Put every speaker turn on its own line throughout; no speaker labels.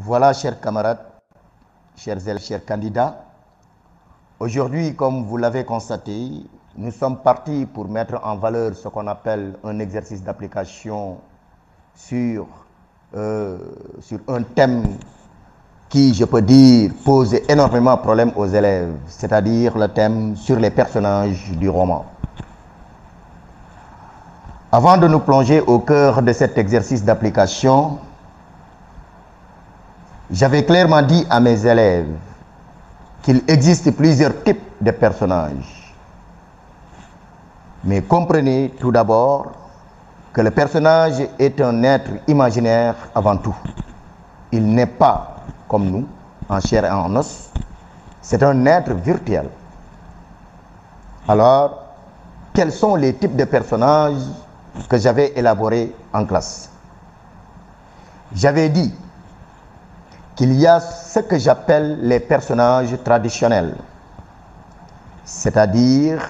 Voilà, chers camarades, chers élèves, chers candidats, aujourd'hui, comme vous l'avez constaté, nous sommes partis pour mettre en valeur ce qu'on appelle un exercice d'application sur un thème qui, je peux dire, pose énormément de problèmes aux élèves, c'est-à-dire le thème sur les personnages du roman. Avant de nous plonger au cœur de cet exercice d'application, j'avais clairement dit à mes élèves qu'il existe plusieurs types de personnages. Mais comprenez tout d'abord que le personnage est un être imaginaire avant tout. Il n'est pas comme nous, en chair et en os. C'est un être virtuel. Alors, quels sont les types de personnages que j'avais élaborés en classe? J'avais dit qu'il y a ce que j'appelle les personnages traditionnels, c'est-à-dire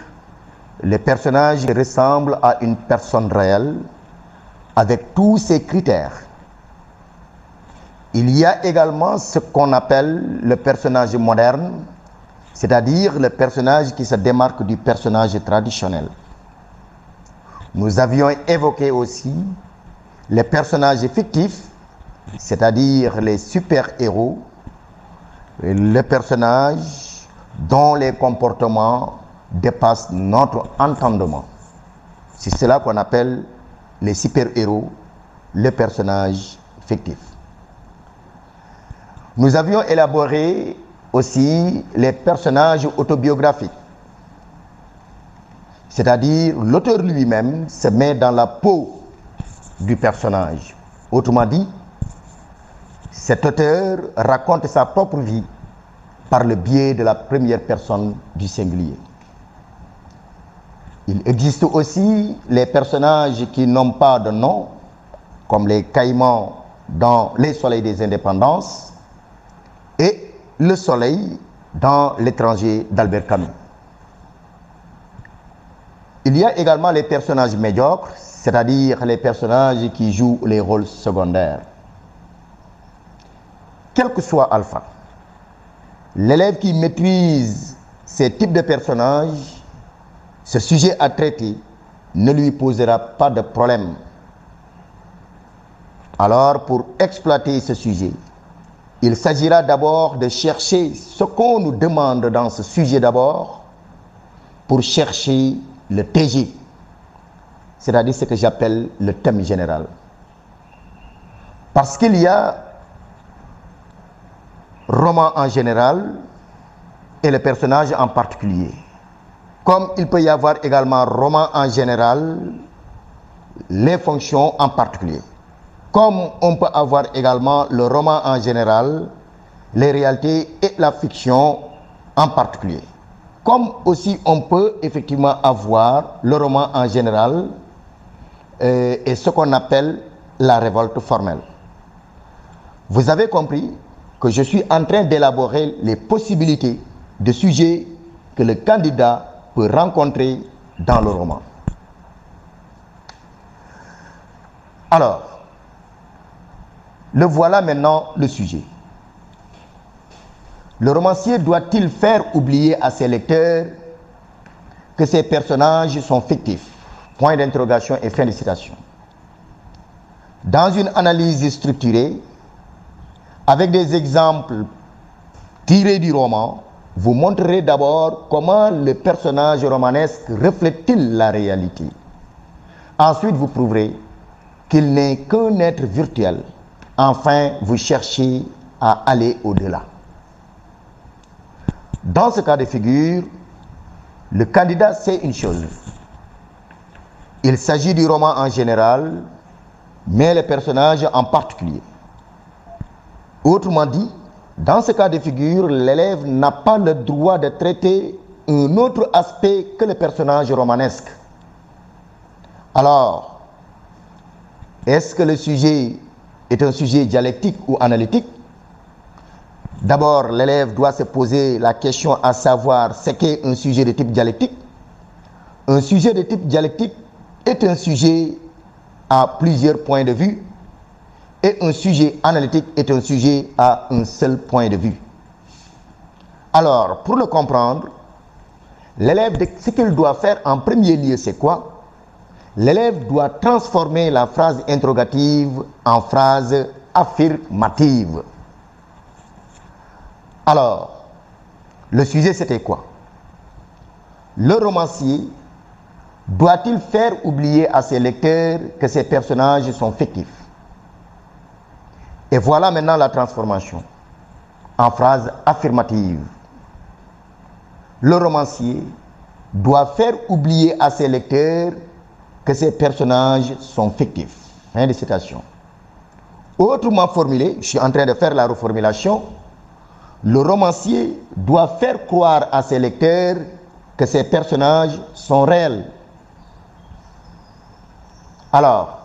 les personnages qui ressemblent à une personne réelle avec tous ses critères. Il y a également ce qu'on appelle le personnage moderne, c'est-à-dire le personnage qui se démarque du personnage traditionnel. Nous avions évoqué aussi les personnages fictifs, c'est-à-dire les super-héros, les personnages dont les comportements dépassent notre entendement. C'est cela qu'on appelle les super-héros, les personnages fictifs. Nous avions élaboré aussi les personnages autobiographiques, c'est-à-dire l'auteur lui-même se met dans la peau du personnage. Autrement dit, cet auteur raconte sa propre vie par le biais de la première personne du singulier. Il existe aussi les personnages qui n'ont pas de nom, comme les Caïmans dans Les Soleils des Indépendances et Le Soleil dans L'étranger d'Albert Camus. Il y a également les personnages médiocres, c'est-à-dire les personnages qui jouent les rôles secondaires. Quel que soit Alpha, l'élève qui maîtrise ces types de personnages, ce sujet à traiter ne lui posera pas de problème. Alors, pour exploiter ce sujet, il s'agira d'abord de chercher ce qu'on nous demande dans ce sujet d'abord, pour chercher le TG, c'est-à-dire ce que j'appelle le thème général. Parce qu'il y a roman en général et le personnage en particulier. Comme il peut y avoir également roman en général, les fonctions en particulier. Comme on peut avoir également le roman en général, les réalités et la fiction en particulier. Comme aussi on peut effectivement avoir le roman en général et ce qu'on appelle la révolte formelle. Vous avez compris que je suis en train d'élaborer les possibilités de sujets que le candidat peut rencontrer dans le roman. Alors, le voilà maintenant le sujet. Le romancier doit-il faire oublier à ses lecteurs que ces personnages sont fictifs? Point d'interrogation et fin de citation. Dans une analyse structurée, avec des exemples tirés du roman, vous montrerez d'abord comment le personnage romanesque reflète-t-il la réalité. Ensuite, vous prouverez qu'il n'est qu'un être virtuel. Enfin, vous cherchez à aller au-delà. Dans ce cas de figure, le candidat sait une chose. Il s'agit du roman en général, mais les personnages en particulier. Autrement dit, dans ce cas de figure, l'élève n'a pas le droit de traiter un autre aspect que le personnage romanesque. Alors, est-ce que le sujet est un sujet dialectique ou analytique? D'abord, l'élève doit se poser la question à savoir ce qu'est un sujet de type dialectique. Un sujet de type dialectique est un sujet à plusieurs points de vue et un sujet analytique est un sujet à un seul point de vue. Alors, pour le comprendre, l'élève, ce qu'il doit faire en premier lieu, c'est quoi? L'élève doit transformer la phrase interrogative en phrase affirmative. Alors, le sujet, c'était quoi? Le romancier doit-il faire oublier à ses lecteurs que ces personnages sont fictifs? Et voilà maintenant la transformation en phrase affirmative. Le romancier doit faire oublier à ses lecteurs que ces personnages sont fictifs. Fin de citation. Autrement formulé, je suis en train de faire la reformulation, le romancier doit faire croire à ses lecteurs que ces personnages sont réels. Alors,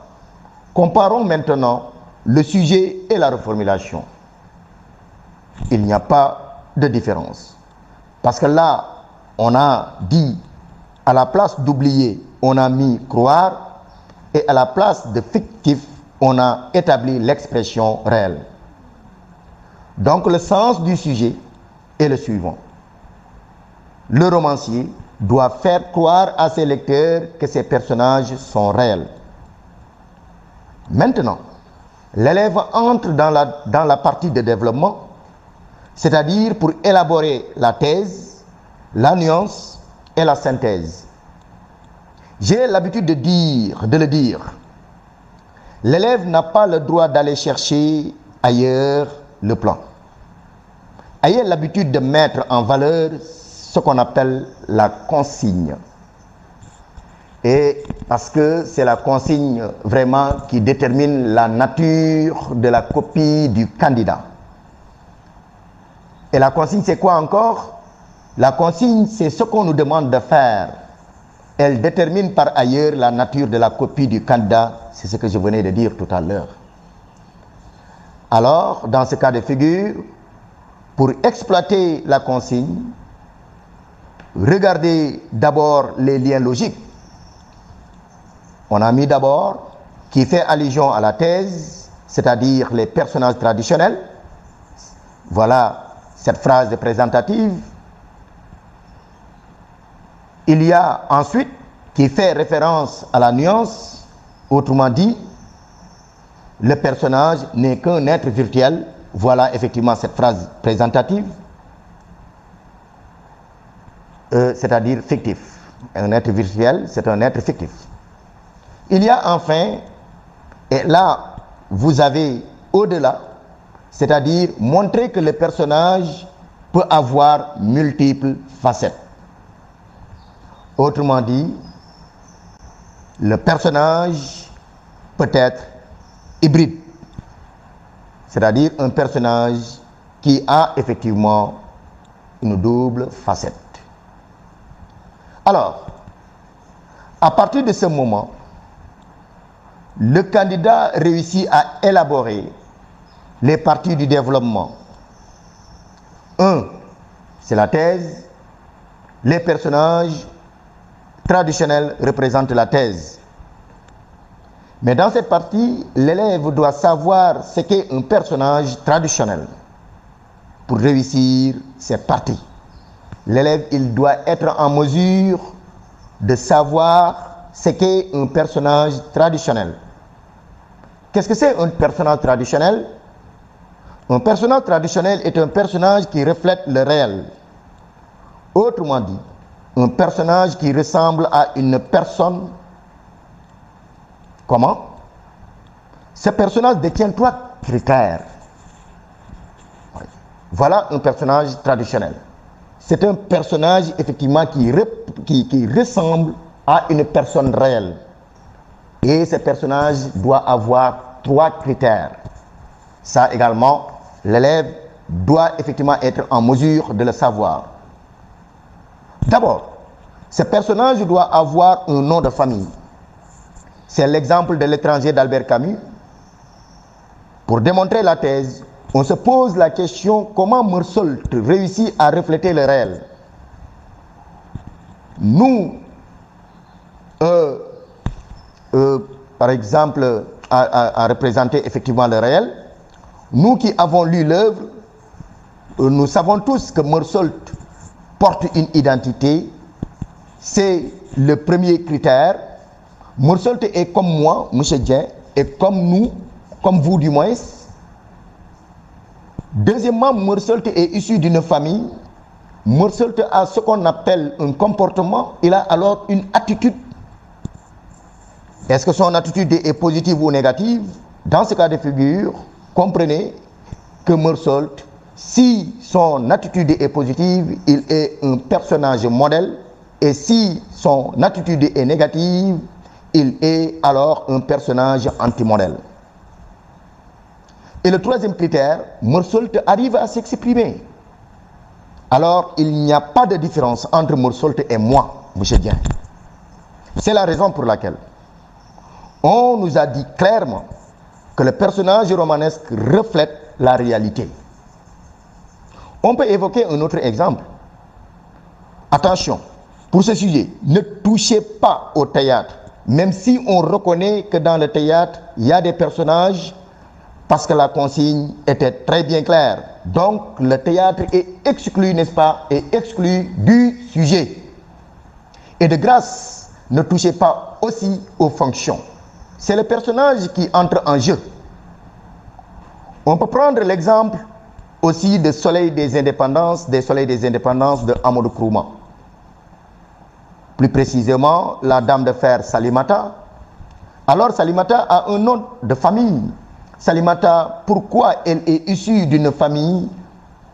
comparons maintenant le sujet et la reformulation. Il n'y a pas de différence. Parce que là, on a dit, à la place d'oublier, on a mis croire, et à la place de fictif, on a établi l'expression réelle. Donc le sens du sujet est le suivant. Le romancier doit faire croire à ses lecteurs que ces personnages sont réels. Maintenant, l'élève entre dans la partie de développement, c'est-à-dire pour élaborer la thèse, la nuance et la synthèse. J'ai l'habitude de le dire. L'élève n'a pas le droit d'aller chercher ailleurs le plan. Ayez l'habitude de mettre en valeur ce qu'on appelle la consigne. Et parce que c'est la consigne vraiment qui détermine la nature de la copie du candidat. Et la consigne, c'est quoi encore? La consigne, c'est ce qu'on nous demande de faire. Elle détermine par ailleurs la nature de la copie du candidat. C'est ce que je venais de dire tout à l'heure. Alors, dans ce cas de figure, pour exploiter la consigne, regardez d'abord les liens logiques. On a mis d'abord qui fait allusion à la thèse, c'est-à-dire les personnages traditionnels. Voilà cette phrase présentative. Il y a ensuite qui fait référence à la nuance, autrement dit, le personnage n'est qu'un être virtuel. Voilà effectivement cette phrase présentative, c'est-à-dire fictif. Un être virtuel, c'est un être fictif. Il y a enfin, et là vous avez au-delà, c'est-à-dire montrer que le personnage peut avoir multiples facettes. Autrement dit, le personnage peut être hybride, c'est-à-dire un personnage qui a effectivement une double facette. Alors, à partir de ce moment, le candidat réussit à élaborer les parties du développement. 1. C'est la thèse. Les personnages traditionnels représentent la thèse. Mais dans cette partie, l'élève doit savoir ce qu'est un personnage traditionnel pour réussir cette partie. L'élève, il doit être en mesure de savoir ce qu'est un personnage traditionnel. Qu'est-ce que c'est un personnage traditionnel? Un personnage traditionnel est un personnage qui reflète le réel. Autrement dit, un personnage qui ressemble à une personne. Comment? Ce personnage détient 3 critères. Voilà un personnage traditionnel. C'est un personnage effectivement qui ressemble à une personne réelle. Et ce personnage doit avoir 3 critères. Ça également, l'élève doit effectivement être en mesure de le savoir. D'abord, ce personnage doit avoir un nom de famille. C'est l'exemple de L'étranger d'Albert Camus. Pour démontrer la thèse, on se pose la question comment Meursault réussit à refléter le réel. Nous, par exemple, à représenter effectivement le réel. Nous qui avons lu l'œuvre, nous savons tous que Meursault porte une identité. C'est le premier critère. Meursault est comme moi, M. Dieng, et comme nous, comme vous du moins. Deuxièmement, Meursault est issu d'une famille. Meursault a ce qu'on appelle un comportement. Il a alors une attitude. Est-ce que son attitude est positive ou négative? Dans ce cas de figure, comprenez que Meursault, si son attitude est positive, il est un personnage modèle. Et si son attitude est négative, il est alors un personnage anti-modèle. Et le troisième critère, Meursault arrive à s'exprimer. Alors, il n'y a pas de différence entre Meursault et moi, M. Dieng. C'est la raison pour laquelle on nous a dit clairement que le personnage romanesque reflète la réalité. On peut évoquer un autre exemple. Attention, pour ce sujet, ne touchez pas au théâtre, même si on reconnaît que dans le théâtre, il y a des personnages, parce que la consigne était très bien claire. Donc, le théâtre est exclu, n'est-ce pas, est exclu du sujet. Et de grâce, ne touchez pas aussi aux fonctions. C'est le personnage qui entre en jeu. On peut prendre l'exemple aussi de Soleil des Indépendances, des Soleils des Indépendances de Amadou Kourouma. Plus précisément, la dame de fer Salimata. Alors, Salimata a un nom de famille. Salimata, pourquoi elle est issue d'une famille?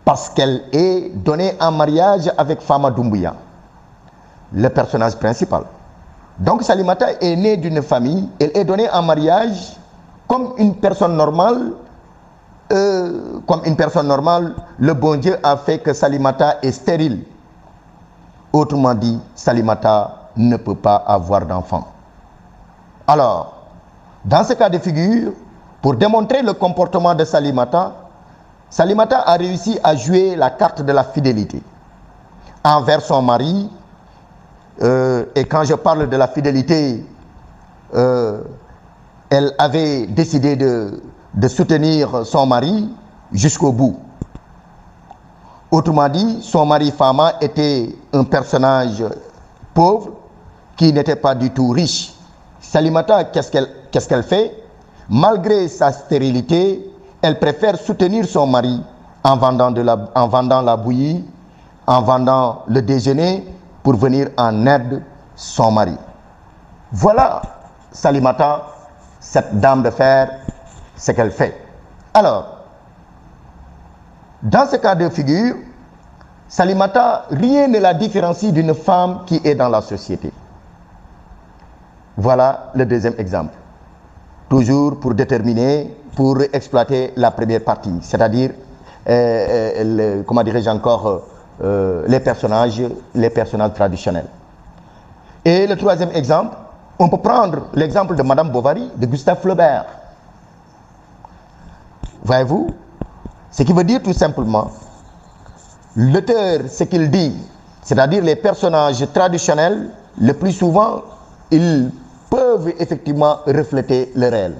Parce qu'elle est donnée en mariage avec Fama Doumbouya, le personnage principal. Donc Salimata est née d'une famille, elle est donnée en mariage comme une personne normale. Le bon Dieu a fait que Salimata est stérile. Autrement dit, Salimata ne peut pas avoir d'enfant. Alors, dans ce cas de figure, pour démontrer le comportement de Salimata, Salimata a réussi à jouer la carte de la fidélité envers son mari. Et quand je parle de la fidélité, elle avait décidé de soutenir son mari jusqu'au bout. Autrement dit, son mari Fama était un personnage pauvre qui n'était pas du tout riche. Salimata, qu'est-ce qu'elle fait? Malgré sa stérilité, elle préfère soutenir son mari en vendant la bouillie, en vendant le déjeuner pour venir en aide son mari. Voilà Salimata, cette dame de fer, ce qu'elle fait. Alors, dans ce cas de figure, Salimata, rien ne la différencie d'une femme qui est dans la société. Voilà le deuxième exemple. Toujours pour déterminer, pour exploiter la première partie, c'est-à-dire, comment dirais-je encore, les personnages traditionnels. Et le troisième exemple, on peut prendre l'exemple de Madame Bovary, de Gustave Flaubert. Voyez-vous, ce qui veut dire tout simplement, l'auteur, ce qu'il dit, c'est-à-dire les personnages traditionnels, le plus souvent, ils peuvent effectivement refléter le réel.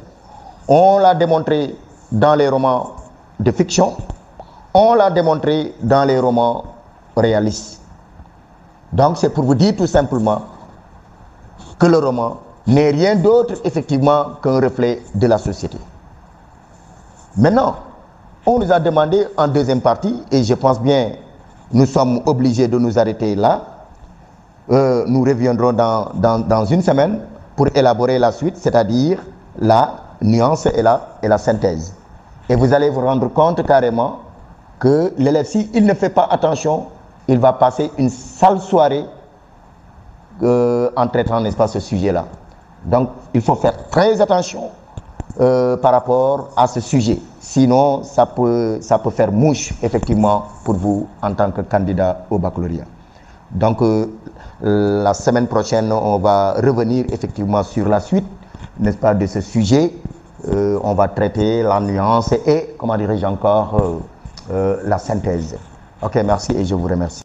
On l'a démontré dans les romans de fiction, on l'a démontré dans les romans réalistes. Donc c'est pour vous dire tout simplement que le roman n'est rien d'autre effectivement qu'un reflet de la société. Maintenant, on nous a demandé en deuxième partie, et je pense bien nous sommes obligés de nous arrêter là. Nous reviendrons dans une semaine pour élaborer la suite, c'est-à-dire la nuance et la synthèse. Et vous allez vous rendre compte carrément que l'élève, s'il ne fait pas attention, il va passer une sale soirée en traitant, n'est-ce pas, ce sujet-là. Donc, il faut faire très attention par rapport à ce sujet. Sinon, ça peut faire mouche, effectivement, pour vous en tant que candidat au baccalauréat. Donc, la semaine prochaine, on va revenir effectivement sur la suite, n'est-ce pas, de ce sujet. On va traiter la nuance et, comment dirais-je encore, la synthèse. Ok, merci et je vous remercie.